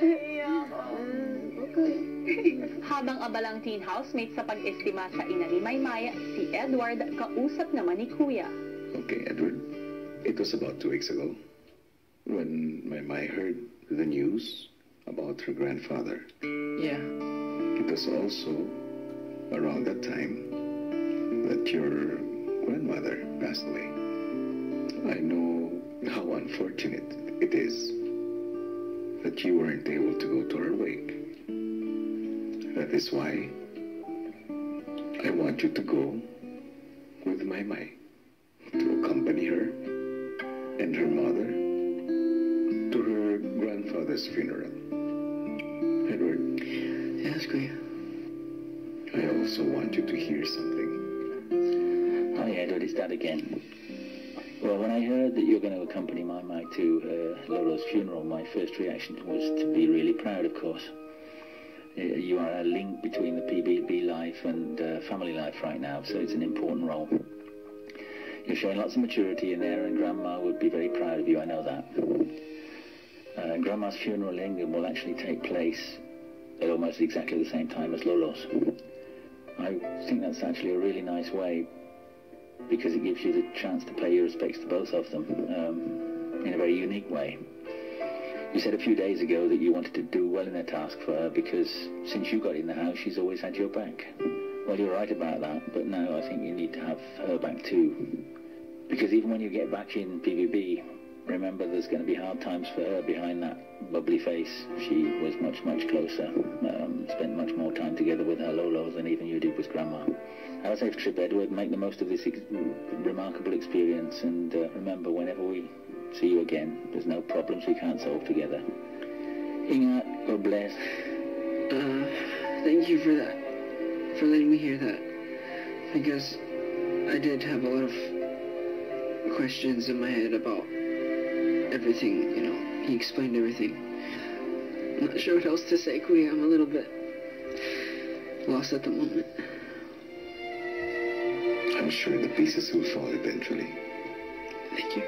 Okay. Habang abalang teen housemate sa pag-estima sa ina ni Maymay, si Edward kausap naman ni Kuya. Okay, Edward. It was about 2 weeks ago when Maymay heard the news about her grandfather. Yeah. It was also around that time that your grandmother passed away. I know how unfortunate it is that you weren't able to go to her wake. That is why I want you to go with Maymay to accompany her and her mother to her grandfather's funeral. Edward. Yes, Kuya. I also want you to hear something. Hi, Edward, it's Dad again. Well, when I heard that you were going to accompany my Mike to Lolo's funeral, my first reaction was to be really proud, of course. You are a link between the PBB life and family life right now, so it's an important role. You're showing lots of maturity in there, and Grandma would be very proud of you, I know that. Grandma's funeral in England will actually take place at almost exactly the same time as Lolo's. I think that's actually a really nice way, because it gives you the chance to pay your respects to both of them in a very unique way. You said a few days ago that you wanted to do well in a task for her because since you got in the house, she's always had your back. Well, you're right about that, but now I think you need to have her back too. Because even when you get back in PVB, remember there's going to be hard times for her behind that bubbly face. She was much, much closer, spent much more time together with her Lolo than even you did with Grandma. Have a safe trip, Edward. Make the most of this remarkable experience, and remember, whenever we see you again, there's no problems we can't solve together. Ingat, God bless. Thank you for that, for letting me hear that, because I did have a lot of questions in my head about everything, you know. He explained everything. I'm not sure what else to say, Kuya. I'm a little bit lost at the moment. I'm sure the pieces will fall eventually. Thank you.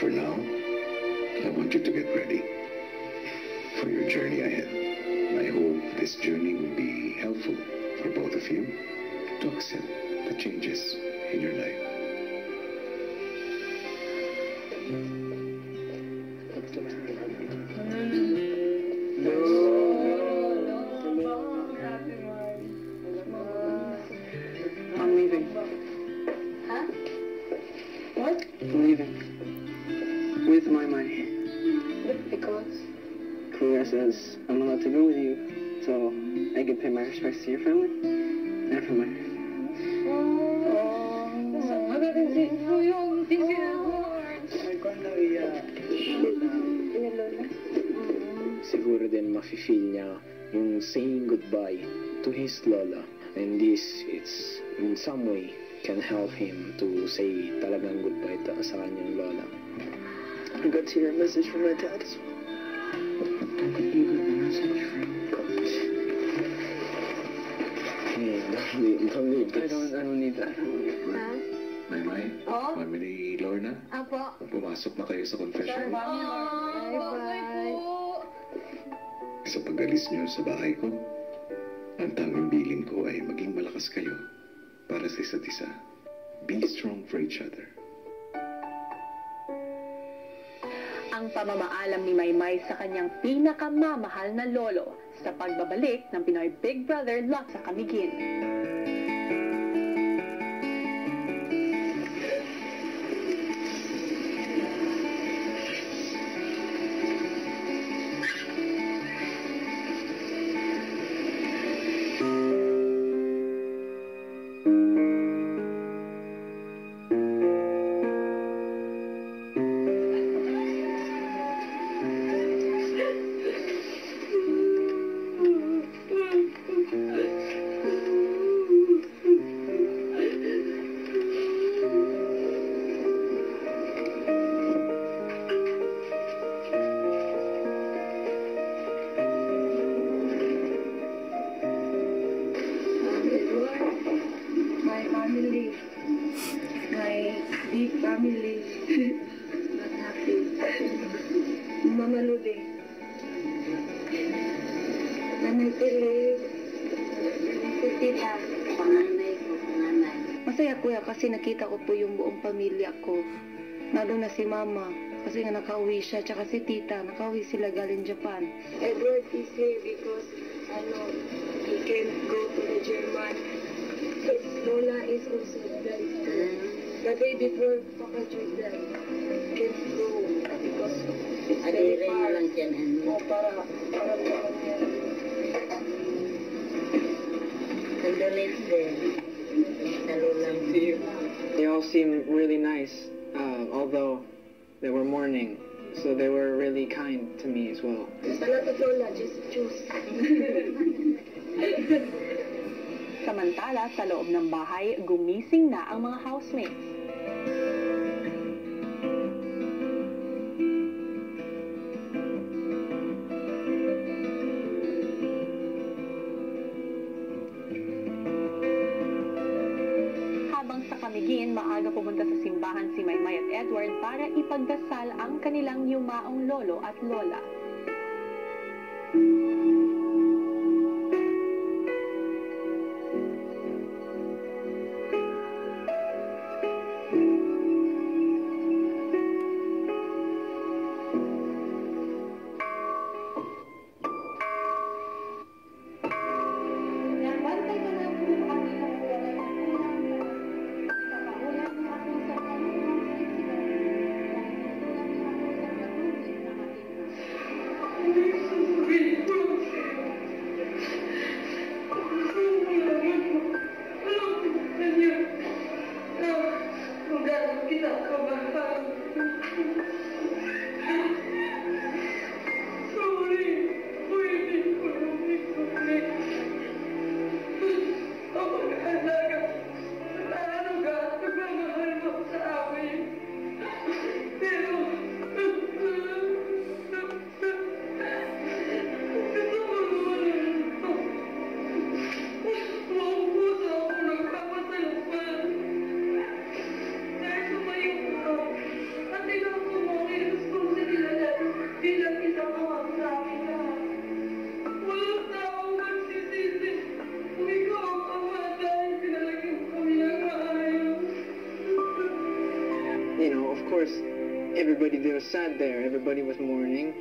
For now, I want you to get ready for your journey ahead. I hope this journey will be helpful for both of you to accept the changes in your life. I'm leaving. Huh? What? I'm leaving. With my money. Because? Kuya says I'm allowed to go with you, so I can pay my respects to your family and for my... Siguro din mafe-feel niya yung saying goodbye to his lola. And this, it's in some way can help him to say talagang goodbye sa kanyang lola. I got to hear a message from my dad as well. You got a message from... I don't need that. Ha? Maymay, Oh? Mami ni Lorna, Apo. pumasok na kayo sa confession. Bye-bye. Sa pag-alis niyo sa bahay ko, ang tanging bilin ko ay maging malakas kayo para sa isa't isa. Be strong for each other. Ang pamamaalam ni Maymay sa kanyang pinakamamahal na lolo sa pagbabalik ng Pinoy Big Brother Lot sa Camiguin. Tita, panganay ko, panganay. Masaya kuya kasi nakita ko po yung buong pamilya ko. Lalo na si mama kasi nga nakauwi siya, tsaka si tita, nakauwi sila galing Japan. Edward is here because, he can't go to the German. His Lola is also dead. The day before Papa Jordan can't go because it's very far. Para They all seemed really nice, although they were mourning, so they were really kind to me as well. There's a lot of Lola, just choose. Samantala, sa loob ng bahay, gumising na ang mga housemates. Habang sa Camiguin, maaga pumunta sa simbahan si Maymay at Edward para ipagdasal ang kanilang yumaong lolo at lola. Of course, everybody there was sad there. Everybody was mourning.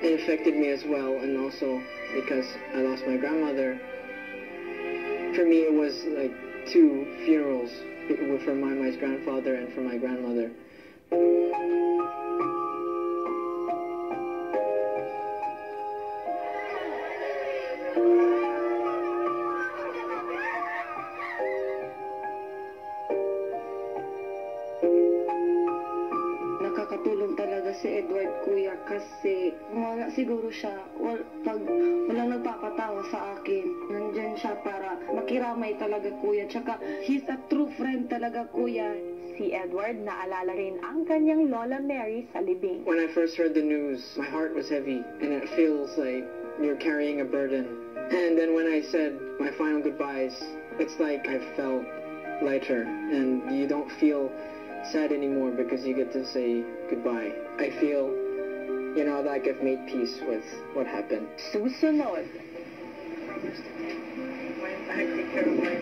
It affected me as well, and also because I lost my grandmother. For me, it was like two funerals, for my grandfather and for my grandmother. Nakakatulong talaga si Edward kuya kasi wala siguro siya, pag walang nagpapatawa sa akin, nandyan siya para makiramay talaga kuya, tsaka he's a true friend talaga kuya. Si Edward naalala rin ang kanyang Lola Mary sa libing. When I first heard the news, my heart was heavy, and it feels like you're carrying a burden. And then when I said my final goodbyes, it's like I felt lighter, and you don't feel sad anymore because you get to say goodbye. I feel, like I've made peace with what happened. Susunod. I take care of my